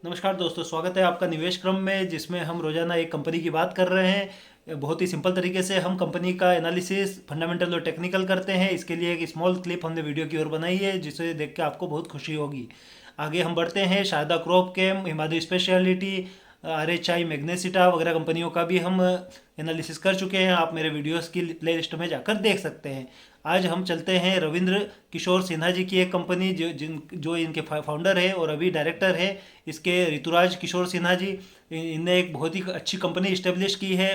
नमस्कार दोस्तों, स्वागत है आपका निवेश क्रम में, जिसमें हम रोजाना एक कंपनी की बात कर रहे हैं। बहुत ही सिंपल तरीके से हम कंपनी का एनालिसिस फंडामेंटल और टेक्निकल करते हैं। इसके लिए एक स्मॉल क्लिप हमने वीडियो की ओर बनाई है, जिसे देख के आपको बहुत खुशी होगी। आगे हम बढ़ते हैं। शारदा क्रॉप केम, हिमाद्री स्पेशलिटी, RHI, मैग्नेसिटा वगैरह कंपनियों का भी हम एनालिसिस कर चुके हैं। आप मेरे वीडियोस की प्ले लिस्ट में जाकर देख सकते हैं। आज हम चलते हैं रविंद्र किशोर सिन्हा जी की एक कंपनी, जो इनके फाउंडर है और अभी डायरेक्टर है इसके, ऋतुराज किशोर सिन्हा जी। इनने एक बहुत ही अच्छी कंपनी इस्टेब्लिश की है।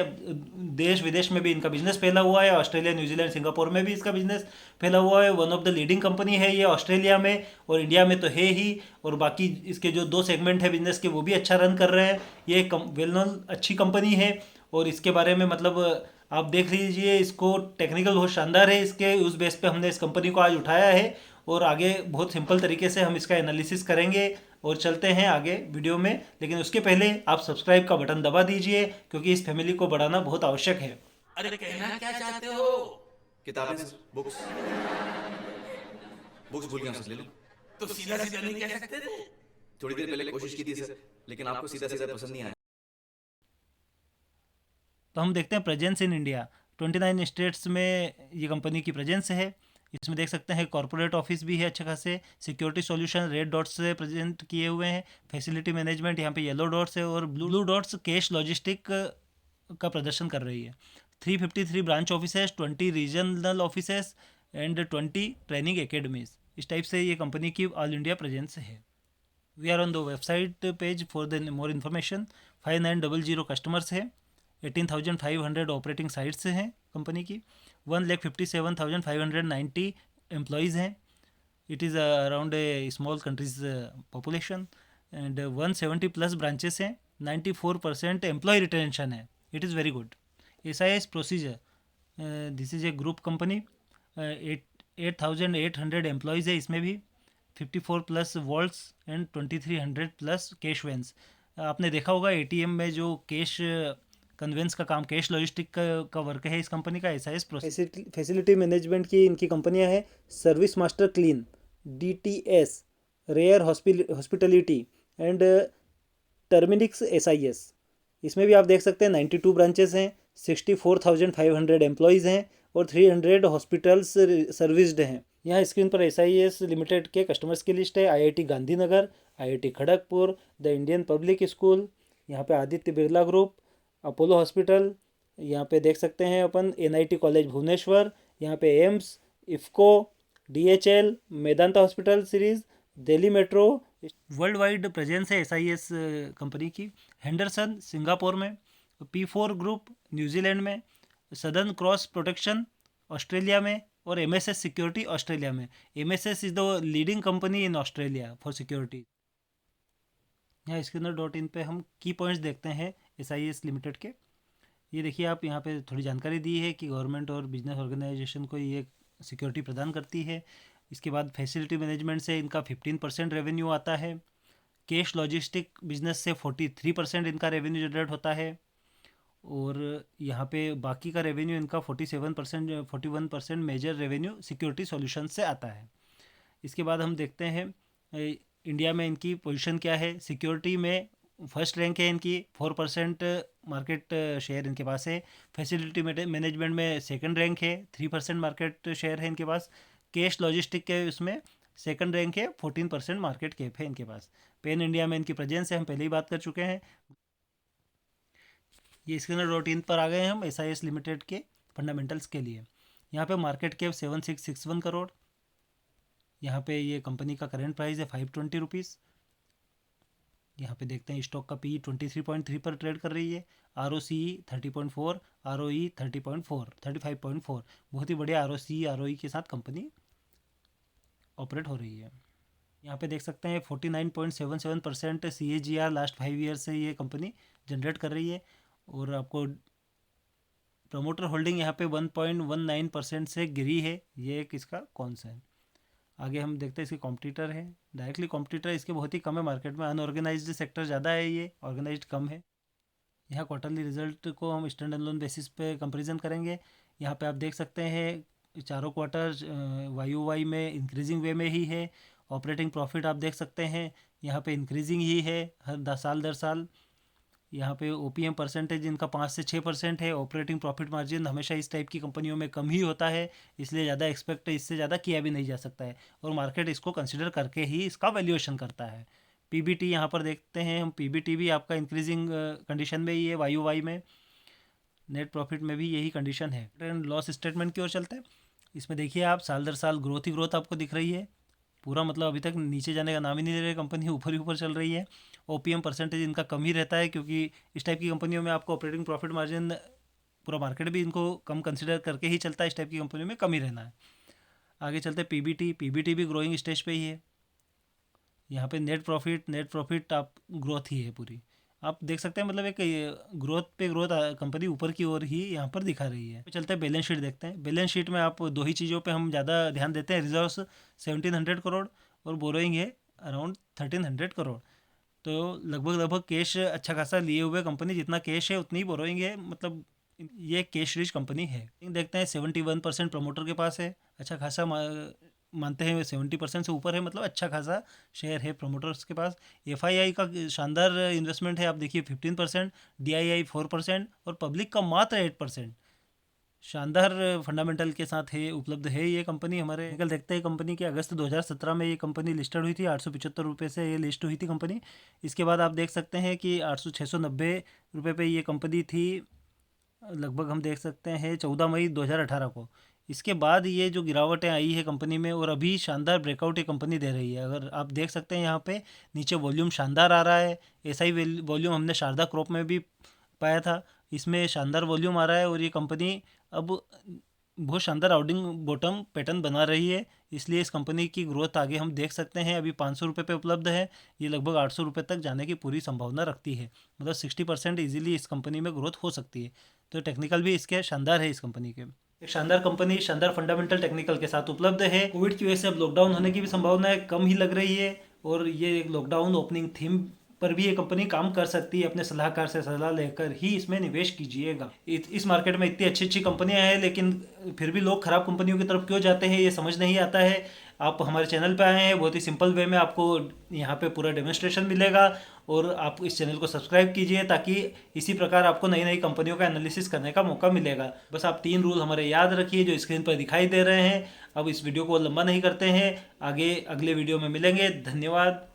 देश विदेश में भी इनका बिजनेस फैला हुआ है। ऑस्ट्रेलिया, न्यूजीलैंड, सिंगापुर में भी इसका बिजनेस फैला हुआ है। One of the leading company है ये ऑस्ट्रेलिया में, और इंडिया में तो है ही। और बाकी इसके जो दो सेगमेंट है बिजनेस के, वो भी अच्छा रन कर रहे हैं। ये एक वेल नोन अच्छी कंपनी है। और इसके बारे में मतलब आप देख लीजिए, इसको टेक्निकल बहुत शानदार है। इसके उस बेस पे हमने इस कंपनी को आज उठाया है, और आगे बहुत सिंपल तरीके से हम इसका एनालिसिस करेंगे और चलते हैं आगे वीडियो में। लेकिन उसके पहले आप सब्सक्राइब का बटन दबा दीजिए, क्योंकि इस फैमिली को बढ़ाना बहुत आवश्यक है। अरे कहना क्या चाहते हो? किताबें सर, बुक्स। बुक्स भूल गया सर, ले लो। तो सीधा सीधा नहीं कह सकते थे? थोड़ी देर पहले कोशिश की थी सर, लेकिन आपको सीधा सीधा पसंद नहीं आया। तो हम देखते हैं प्रेजेंस इन इंडिया। 29 स्टेट्स में ये कंपनी की प्रेजेंस है। इसमें देख सकते हैं कॉर्पोरेट ऑफिस भी है अच्छे खासे। सिक्योरिटी सॉल्यूशन रेड डॉट्स से प्रेजेंट किए हुए हैं। फैसिलिटी मैनेजमेंट यहाँ पे येलो डॉट्स है, और ब्लू डॉट्स कैश लॉजिस्टिक का प्रदर्शन कर रही है। 353 branch offices, 20 regional offices and 20 training academies. इस टाइप से ये कंपनी की ऑल इंडिया प्रेजेंस है। We are on the website page for the more information. 5900 customers है। 18,500 ऑपरेटिंग साइट्स हैं कंपनी की। 1,57,590 एम्प्लॉयज़ हैं। It is around a small countries population, and 170 plus branches हैं। 94% एम्प्लॉय रिटेंशन है। It is very good. SIS procedure, this is a group company. 8,800 employees है इसमें भी। 54 plus vaults and 2,300 plus cash vans. आपने देखा होगा ATM में जो कैश कन्वेंस का काम, कैश लॉजिस्टिक का वर्क है इस कंपनी का। SIS प्रोसेस फैसिलिटी मैनेजमेंट की इनकी कंपनियां हैं। ServiceMaster Clean, DTS, Rare Hospitality and Terminix SIS। इसमें भी आप देख सकते हैं 92 ब्रांचेस हैं। 64,500 एम्प्लॉयज़ हैं, और 300 हॉस्पिटल्स सर्विस्ड हैं। यहाँ स्क्रीन पर SIS लिमिटेड के कस्टमर्स की लिस्ट है। IIT Gandhinagar, IIT Kharagpur, the Indian public school, यहाँ पे Aditya Birla group, Apollo hospital, यहाँ पे देख सकते हैं अपन NIT कॉलेज भुवनेश्वर, यहाँ पे AIIMS, IFFCO, DHL, Medanta hospital series, Delhi metro. World wide presence है SIS कंपनी की। हेंडरसन सिंगापुर में, P4 ग्रुप न्यूजीलैंड में, सदर्न क्रॉस प्रोटेक्शन ऑस्ट्रेलिया में, और MSS सिक्योरिटी ऑस्ट्रेलिया में। MSS is the leading company in Australia for security. यहाँ स्कैनर.in पे हम की पॉइंट्स देखते हैं SIS लिमिटेड के। ये देखिए आप, यहाँ पे थोड़ी जानकारी दी है कि गवर्नमेंट और बिजनेस ऑर्गेनाइजेशन को ये सिक्योरिटी प्रदान करती है। इसके बाद फैसिलिटी मैनेजमेंट से इनका 15% रेवेन्यू आता है। कैश लॉजिस्टिक बिजनेस से 43% इनका रेवेन्यू जनरेट होता है। और यहाँ पे बाकी का रेवेन्यू इनका 41% मेजर रेवेन्यू सिक्योरिटी सॉल्यूशन से आता है। इसके बाद हम देखते हैं इंडिया में इनकी पोजीशन क्या है। सिक्योरिटी में फर्स्ट रैंक है इनकी, 4% मार्केट शेयर इनके पास है। फैसिलिटी मैनेजमेंट में सेकंड रैंक है, 3% मार्केट शेयर है इनके पास। कैश लॉजिस्टिक के उसमें सेकंड रैंक है, 14% मार्केट कैप है इनके पास। पेन इंडिया में इनकी प्रेजेंस है, हम पहले ही बात कर चुके हैं। ये स्कैनर.in पर आ गए हम SIS लिमिटेड के फंडामेंटल्स के लिए। यहाँ पे मार्केट कैप 7661 करोड़। यहाँ पे ये कंपनी का करेंट प्राइस है 520 रुपीज़। यहाँ पे देखते हैं स्टॉक का PE 23.3 पर ट्रेड कर रही है। ROCE 30.4, ROE 30.4, 35.4। बहुत ही बढ़िया ROCE ROE के साथ कंपनी ऑपरेट हो रही है। यहाँ पे देख सकते हैं 49.77% CAGR लास्ट 5 ईयर से ये कंपनी जनरेट कर रही है। और आपको प्रमोटर होल्डिंग यहाँ पे 1.19% से गिरी है। ये एक इसका कौन सा है। आगे हम देखते हैं इसके कॉम्पिटिटर है। डायरेक्टली कॉम्पिटिटर इसके बहुत ही कम है मार्केट में। अनऑर्गेनाइज्ड सेक्टर ज़्यादा है, ये ऑर्गेनाइज्ड कम है। यहाँ क्वार्टरली रिजल्ट को हम स्टैंड एलोन बेसिस पे कंपैरिजन करेंगे। यहाँ पे आप देख सकते हैं चारों क्वार्टर YoY में इंक्रीजिंग वे में ही है। ऑपरेटिंग प्रॉफिट आप देख सकते हैं यहाँ पे इंक्रीजिंग ही है हर 10 साल दर साल। यहाँ पे ओपीएम परसेंटेज इनका 5 से 6% है। ऑपरेटिंग प्रॉफिट मार्जिन हमेशा इस टाइप की कंपनियों में कम ही होता है, इसलिए ज़्यादा एक्सपेक्ट इससे ज़्यादा किया भी नहीं जा सकता है, और मार्केट इसको कंसिडर करके ही इसका वैल्यूएशन करता है। पीबीटी यहाँ पर देखते हैं हम, पीबीटी भी आपका इंक्रीजिंग कंडीशन में ही है वाई में। नेट प्रॉफिट में भी यही कंडीशन है। एंड लॉस स्टेटमेंट की ओर चलते हैं। इसमें देखिए आप साल दर साल ग्रोथ ही ग्रोथ आपको दिख रही है पूरा, मतलब अभी तक नीचे जाने का नाम ही नहीं ले रही कंपनी, ऊपर ही ऊपर चल रही है। ओपीएम परसेंटेज इनका कम ही रहता है, क्योंकि इस टाइप की कंपनियों में आपको ऑपरेटिंग प्रॉफिट मार्जिन, पूरा मार्केट भी इनको कम कंसिडर करके ही चलता है, इस टाइप की कंपनियों में कम ही रहना है। आगे चलते पीबीटी, पीबीटी भी ग्रोइंग स्टेज पे ही है। यहाँ पे नेट प्रॉफिट आप ग्रोथ ही है पूरी, आप देख सकते हैं, मतलब एक ग्रोथ पे ग्रोथ कंपनी ऊपर की ओर ही यहाँ पर दिखा रही है। चलते हैं बैलेंस शीट देखते हैं। बैलेंस शीट में आप दो ही चीज़ों पे हम ज़्यादा ध्यान देते हैं, रिजर्व्स 1700 करोड़ और बोरोइंग है अराउंड 1300 करोड़। तो लगभग कैश अच्छा खासा लिए हुए कंपनी, जितना कैश है उतनी ही बोरोइंग है, मतलब ये कैश रिच कंपनी है। देखते हैं 71% प्रमोटर के पास है, अच्छा खासा मानते हैं 70% से ऊपर है, मतलब अच्छा खासा शेयर है प्रमोटर्स के पास। एफआईआई का शानदार इन्वेस्टमेंट है, आप देखिए 15%, डीआईआई 4% और पब्लिक का मात्र 8%। शानदार फंडामेंटल के साथ है, उपलब्ध है ये कंपनी। हमारे निकल देखते हैं कंपनी के, अगस्त 2017 में ये कंपनी लिस्टेड हुई थी, 875 रुपये से ये लिस्ट हुई थी कंपनी। इसके बाद आप देख सकते हैं कि 690 रुपये पे ये कंपनी थी, लगभग हम देख सकते हैं 14 मई 2018 को। इसके बाद ये जो गिरावटें आई है कंपनी में, और अभी शानदार ब्रेकआउट ये कंपनी दे रही है। अगर आप देख सकते हैं यहाँ पे नीचे वॉल्यूम शानदार आ रहा है, ऐसा ही वॉल्यूम हमने शारदा क्रॉप में भी पाया था, इसमें शानदार वॉल्यूम आ रहा है, और ये कंपनी अब बहुत शानदार आउटिंग बॉटम पैटर्न बना रही है, इसलिए इस कंपनी की ग्रोथ आगे हम देख सकते हैं। अभी 500 रुपये पे उपलब्ध है, ये लगभग 800 रुपये तक जाने की पूरी संभावना रखती है, मतलब 60% ईजिली इस कंपनी में ग्रोथ हो सकती है। तो टेक्निकल भी इसके शानदार है इस कंपनी के। एक शानदार कंपनी शानदार फंडामेंटल टेक्निकल के साथ उपलब्ध है। कोविड की वजह से अब लॉकडाउन होने की भी संभावना कम ही लग रही है, और ये एक लॉकडाउन ओपनिंग थीम पर भी ये कंपनी काम कर सकती है। अपने सलाहकार से सलाह लेकर ही इसमें निवेश कीजिएगा। इस मार्केट में इतनी अच्छी अच्छी कंपनियां हैं, लेकिन फिर भी लोग खराब कंपनियों की तरफ क्यों जाते हैं ये समझ नहीं आता है। आप हमारे चैनल पे आए हैं, बहुत ही सिंपल वे में आपको यहाँ पे पूरा डेमोन्स्ट्रेशन मिलेगा, और आप इस चैनल को सब्सक्राइब कीजिए, ताकि इसी प्रकार आपको नई नई कंपनियों का एनालिसिस करने का मौका मिलेगा। बस आप 3 रूल हमारे याद रखिए जो स्क्रीन पर दिखाई दे रहे हैं। अब इस वीडियो को लंबा नहीं करते हैं, आगे अगले वीडियो में मिलेंगे। धन्यवाद।